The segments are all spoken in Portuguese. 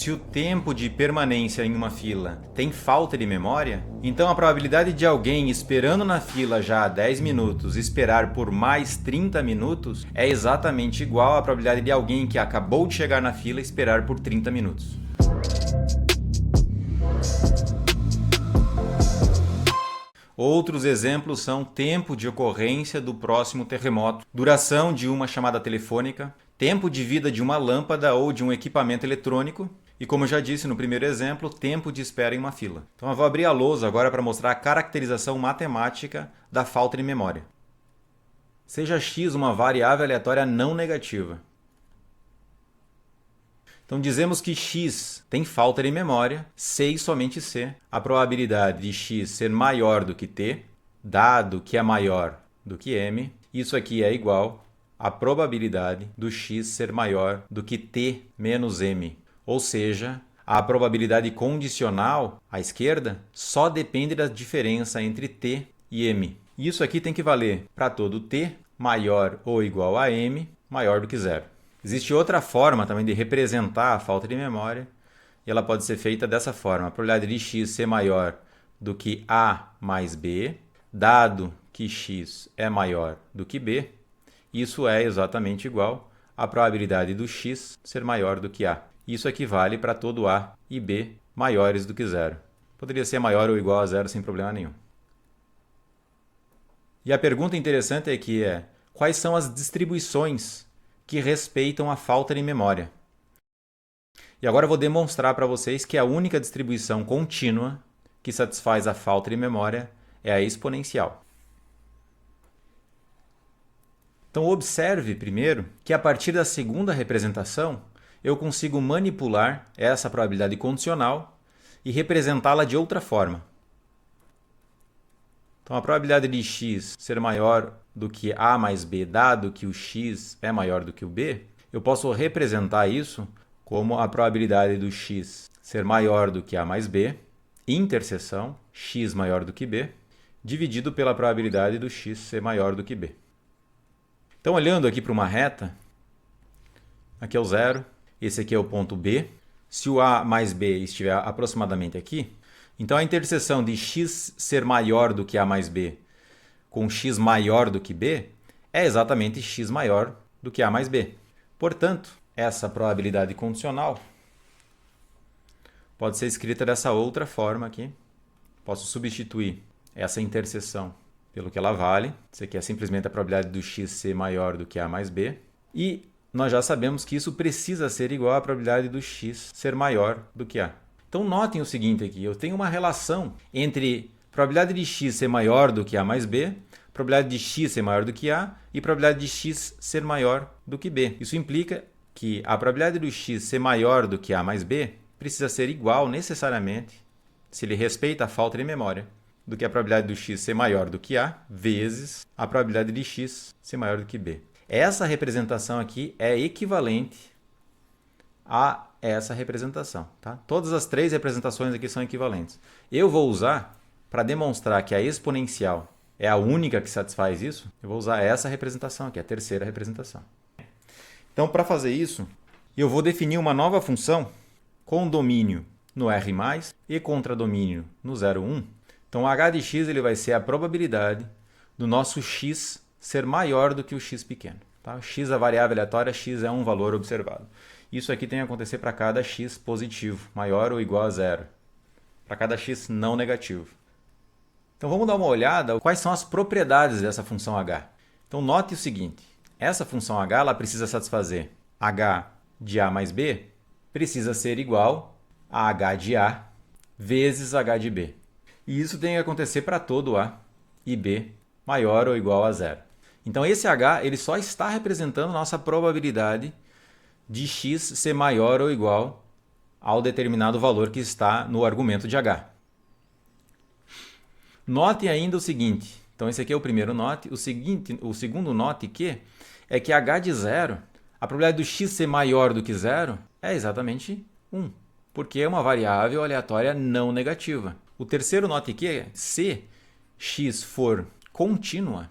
Se o tempo de permanência em uma fila tem falta de memória, então a probabilidade de alguém esperando na fila já há 10 minutos esperar por mais 30 minutos é exatamente igual à probabilidade de alguém que acabou de chegar na fila esperar por 30 minutos. Outros exemplos são tempo de ocorrência do próximo terremoto, duração de uma chamada telefônica, tempo de vida de uma lâmpada ou de um equipamento eletrônico e, como eu já disse no primeiro exemplo, tempo de espera em uma fila. Então eu vou abrir a lousa agora para mostrar a caracterização matemática da falta de memória. Seja x uma variável aleatória não negativa. Então dizemos que x tem falta de memória, se e somente se a probabilidade de x ser maior do que t, dado que é maior do que m, isso aqui é igual à probabilidade do x ser maior do que t menos m. Ou seja, a probabilidade condicional à esquerda só depende da diferença entre t e m. Isso aqui tem que valer para todo t maior ou igual a m maior do que zero. Existe outra forma também de representar a falta de memória, e ela pode ser feita dessa forma. A probabilidade de x ser maior do que a mais b, dado que x é maior do que b, isso é exatamente igual à probabilidade do x ser maior do que a. Isso equivale para todo a e b maiores do que zero. Poderia ser maior ou igual a zero sem problema nenhum. E a pergunta interessante aqui é: quais são as distribuições que respeitam a falta de memória? E agora eu vou demonstrar para vocês que a única distribuição contínua que satisfaz a falta de memória é a exponencial. Então observe primeiro que a partir da segunda representação eu consigo manipular essa probabilidade condicional e representá-la de outra forma. Então a probabilidade de x ser maior do que a mais b, dado que o x é maior do que o b, eu posso representar isso como a probabilidade do x ser maior do que a mais b, interseção x maior do que b, dividido pela probabilidade do x ser maior do que b. Então, olhando aqui para uma reta, aqui é o zero, esse aqui é o ponto B. Se o a mais b estiver aproximadamente aqui, então a interseção de x ser maior do que a mais b com x maior do que b é exatamente x maior do que a mais b. Portanto, essa probabilidade condicional pode ser escrita dessa outra forma aqui. Posso substituir essa interseção pelo que ela vale. Isso aqui é simplesmente a probabilidade do x ser maior do que a mais b. E nós já sabemos que isso precisa ser igual à probabilidade do x ser maior do que a. Então notem o seguinte aqui, eu tenho uma relação entre probabilidade de x ser maior do que a mais b, probabilidade de x ser maior do que a e probabilidade de x ser maior do que b. Isso implica que a probabilidade do x ser maior do que a mais b precisa ser igual necessariamente, se ele respeita a falta de memória, do que a probabilidade do x ser maior do que a vezes a probabilidade de x ser maior do que b. Essa representação aqui é equivalente a essa representação. Tá? Todas as três representações aqui são equivalentes. Eu vou usar, para demonstrar que a exponencial é a única que satisfaz isso, eu vou usar essa representação aqui, a terceira representação. Então, para fazer isso, eu vou definir uma nova função com domínio no R+, e contradomínio no 0, 1. Então, h de x ele vai ser a probabilidade do nosso x ser maior do que o x pequeno. Tá? X é a variável aleatória, x é um valor observado. Isso aqui tem que acontecer para cada x positivo, maior ou igual a zero. Para cada x não negativo. Então vamos dar uma olhada quais são as propriedades dessa função h. Então note o seguinte, essa função h ela precisa satisfazer h de a mais b, precisa ser igual a h de a vezes h de b. E isso tem que acontecer para todo a e b maior ou igual a zero. Então esse h ele só está representando nossa probabilidade de x ser maior ou igual ao determinado valor que está no argumento de h. Note ainda o seguinte, então esse aqui é o primeiro note, o segundo note que é que h de zero, a probabilidade do x ser maior do que zero é exatamente 1, porque é uma variável aleatória não negativa. O terceiro note aqui é se x for contínua,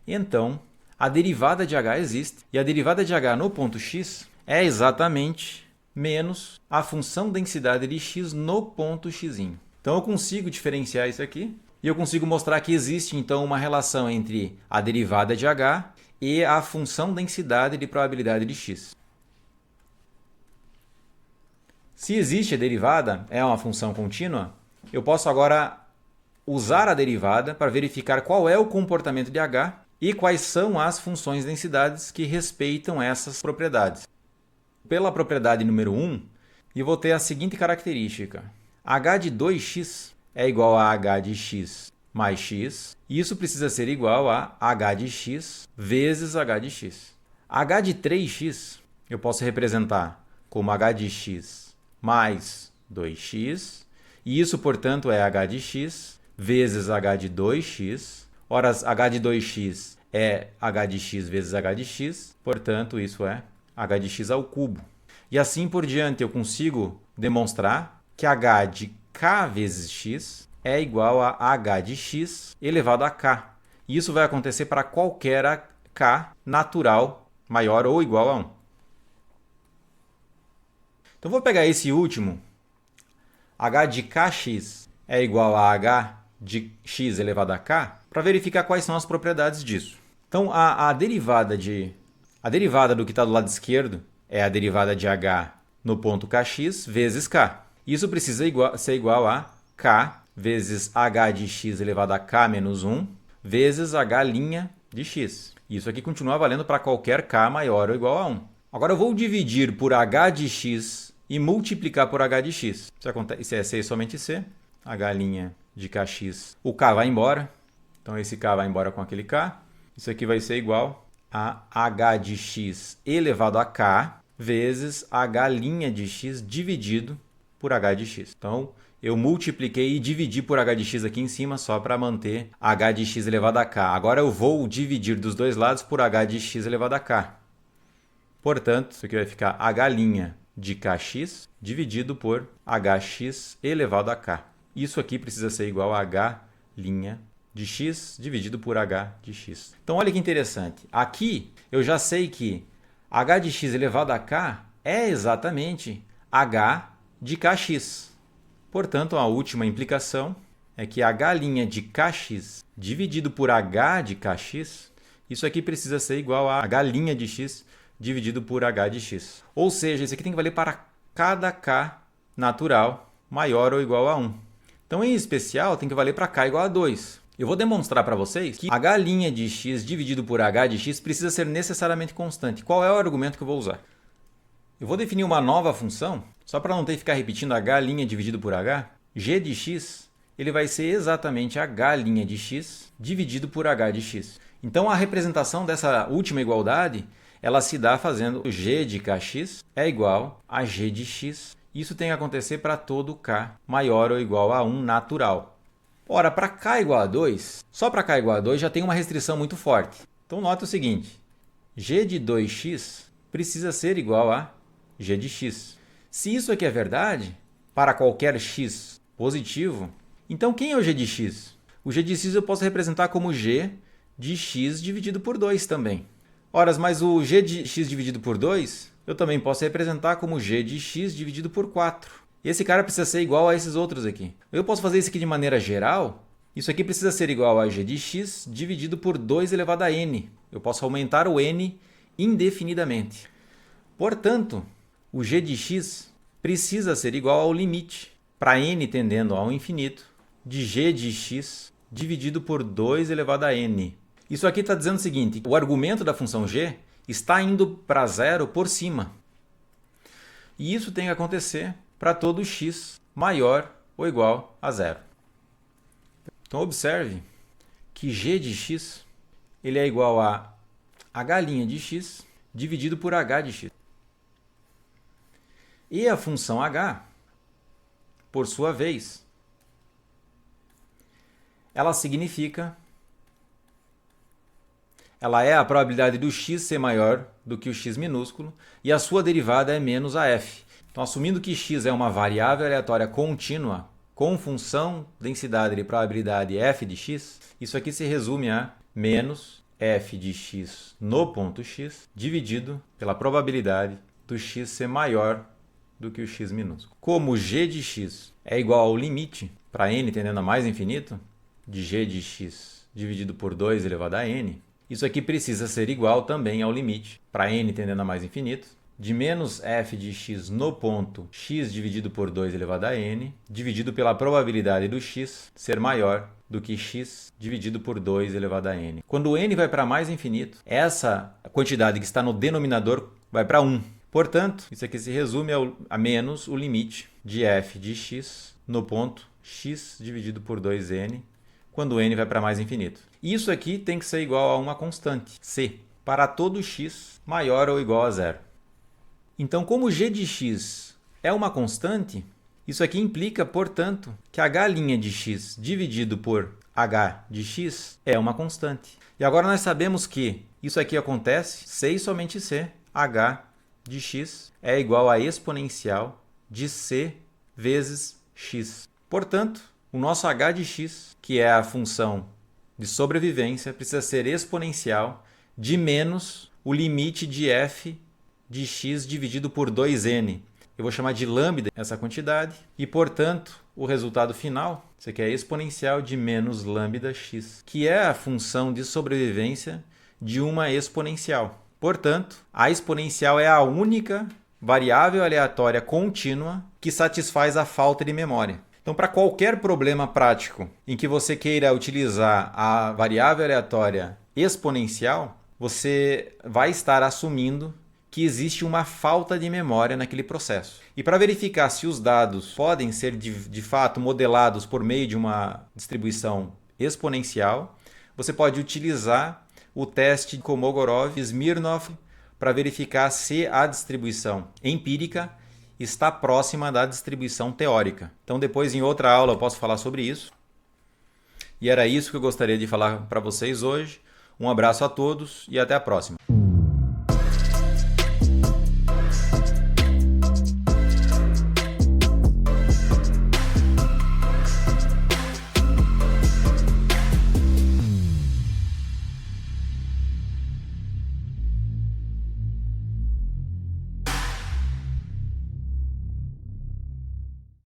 então a derivada de h existe, e a derivada de h no ponto x é exatamente menos a função densidade de x no ponto x. Então eu consigo diferenciar isso aqui e eu consigo mostrar que existe então uma relação entre a derivada de h e a função densidade de probabilidade de x. Se existe a derivada, é uma função contínua, eu posso agora usar a derivada para verificar qual é o comportamento de h e quais são as funções densidades que respeitam essas propriedades. Pela propriedade número 1, eu vou ter a seguinte característica. h de 2x é igual a h de x mais x, e isso precisa ser igual a h de x vezes h de x. h de 3x eu posso representar como h de x mais 2x, e isso, portanto, é h de x vezes h de 2x. Ora, h de 2x é h de x vezes h de x, portanto, isso é h de x ao cubo. E assim por diante, eu consigo demonstrar que h de k vezes x é igual a h de x elevado a k. E isso vai acontecer para qualquer k natural maior ou igual a 1. Então, vou pegar esse último, h de kx é igual a h de x elevado a k, para verificar quais são as propriedades disso. Então, a derivada do que está do lado esquerdo é a derivada de h no ponto kx vezes k. Isso precisa ser igual a k vezes h de x elevado a k menos 1 vezes h' de x. Isso aqui continua valendo para qualquer k maior ou igual a 1. Agora eu vou dividir por h de x e multiplicar por h de x. Isso é c somente c. h' de kx. O k vai embora. Então esse k vai embora com aquele k. Isso aqui vai ser igual a h de x elevado a k vezes h' de x dividido por h de x. Então, eu multipliquei e dividi por h de x aqui em cima só para manter h de x elevado a k. Agora eu vou dividir dos dois lados por h de x elevado a k. Portanto, isso aqui vai ficar h' de kx dividido por hx elevado a k. Isso aqui precisa ser igual a h' de x dividido por h de x. Então, olha que interessante. Aqui, eu já sei que h de x elevado a k é exatamente h de kx. Portanto, a última implicação é que h' de kx dividido por h de kx, isso aqui precisa ser igual a h' de x dividido por h de x. Ou seja, isso aqui tem que valer para cada k natural maior ou igual a 1. Então, em especial, tem que valer para k igual a 2. Eu vou demonstrar para vocês que h' de x dividido por h de x precisa ser necessariamente constante. Qual é o argumento que eu vou usar? Eu vou definir uma nova função, só para não ter que ficar repetindo h' dividido por h. G de x ele vai ser exatamente h' de x dividido por h de x. Então, a representação dessa última igualdade, ela se dá fazendo g de kx é igual a g de x. Isso tem que acontecer para todo k maior ou igual a 1 natural. Ora, para k igual a 2, só para k igual a 2 já tem uma restrição muito forte. Então, nota o seguinte, g de 2x precisa ser igual a g de x. Se isso aqui é verdade, para qualquer x positivo, então quem é o g de x? O g de x eu posso representar como g de x dividido por 2 também. Ora, mas o g de x dividido por 2, eu também posso representar como g de x dividido por 4. Esse cara precisa ser igual a esses outros aqui. Eu posso fazer isso aqui de maneira geral. Isso aqui precisa ser igual a g de x dividido por 2 elevado a n. Eu posso aumentar o n indefinidamente. Portanto, o g de x precisa ser igual ao limite, para n tendendo ao infinito, de g de x dividido por 2 elevado a n. Isso aqui está dizendo o seguinte, o argumento da função g está indo para zero por cima. E isso tem que acontecer para todo x maior ou igual a zero. Então, observe que g de x ele é igual a h' de x dividido por h de x. E a função h, por sua vez, ela é a probabilidade do x ser maior do que o x minúsculo e a sua derivada é menos a f. Então, assumindo que x é uma variável aleatória contínua com função densidade de probabilidade f de x, isso aqui se resume a menos f de x no ponto x dividido pela probabilidade do x ser maior do que o x minúsculo. Como g de x é igual ao limite, para n tendendo a mais infinito, de g de x dividido por 2 elevado a n, isso aqui precisa ser igual também ao limite, para n tendendo a mais infinito, de menos f de x no ponto x dividido por 2 elevado a n, dividido pela probabilidade do x ser maior do que x dividido por 2 elevado a n. Quando o n vai para mais infinito, essa quantidade que está no denominador vai para 1. Portanto, isso aqui se resume a menos o limite de f de x no ponto x dividido por 2n, quando n vai para mais infinito. Isso aqui tem que ser igual a uma constante, c, para todo x maior ou igual a zero. Então, como g de x é uma constante, isso aqui implica, portanto, que h' de x dividido por h de x é uma constante. E agora nós sabemos que isso aqui acontece se e somente se h de x é igual a exponencial de c vezes x. Portanto, o nosso h de x, que é a função de sobrevivência, precisa ser exponencial de menos o limite de f de x dividido por 2n. Eu vou chamar de lambda essa quantidade e, portanto, o resultado final, isso aqui é exponencial de menos lambda x, que é a função de sobrevivência de uma exponencial. Portanto, a exponencial é a única variável aleatória contínua que satisfaz a falta de memória. Então, para qualquer problema prático em que você queira utilizar a variável aleatória exponencial, você vai estar assumindo que existe uma falta de memória naquele processo. E para verificar se os dados podem ser de fato modelados por meio de uma distribuição exponencial, você pode utilizar o teste de Kolmogorov-Smirnov para verificar se a distribuição empírica está próxima da distribuição teórica. Então depois em outra aula eu posso falar sobre isso. E era isso que eu gostaria de falar para vocês hoje. Um abraço a todos e até a próxima.